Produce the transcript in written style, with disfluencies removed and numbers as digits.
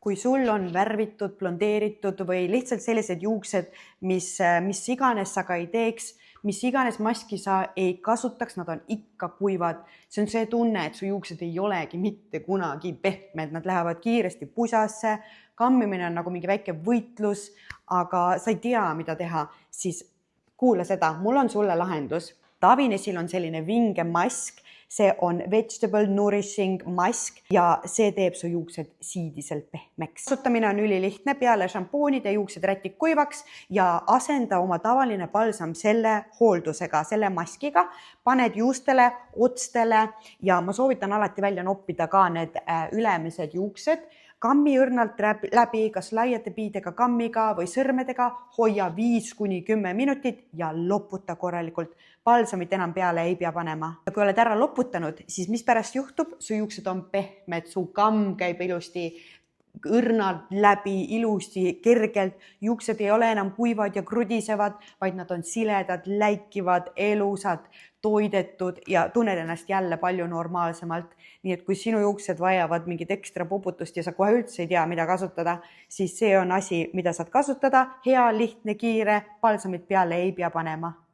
kui sul on värvitud, blondeeritud või lihtsalt sellised juuksed, mis iganes sa ka ei teeks, mis iganes maski sa ei kasutaks, nad on ikka kuivad. See on see tunne, et su juuksed ei olegi mitte kunagi pehmed, nad lähevad kiiresti pusasse, kammimine on nagu mingi väike võitlus, aga sa ei tea, mida teha, siis kuula seda, mul on sulle lahendus. Davinesil on selline vinge mask, see on Vegetable Nourishing mask ja see teeb su juuksed siidiselt pehmeks. Kasutamine on ülilihtne, peale šampoonide juuksed rätik kuivaks ja asenda oma tavaline balsam selle hooldusega, selle maskiga, paned juustele, otstele ja ma soovitan alati välja noppida ka need ülemised juuksed, kammi õrnalt läbi, kas laiate piidega kammiga või sõrmedega, hoia 5–10 minutit ja loputa korralikult. Balsamit enam peale ei pea panema. Ja kui oled ära loputanud, siis mis pärast juhtub? Su juuksed on pehmed, su kamm käib ilusti õrnalt läbi, ilusti, kergelt. Juuksed ei ole enam kuivad ja krudisevad, vaid nad on siledad, läikivad, elusad, toidetud ja tunned ennast jälle palju normaalsemalt. Nii et kui sinu juuksed vajavad mingit ekstra poputust ja sa kohe üldse ei tea, mida kasutada, siis see on asi, mida saad kasutada. Hea, lihtne, kiire, balsamit peale ei pea panema.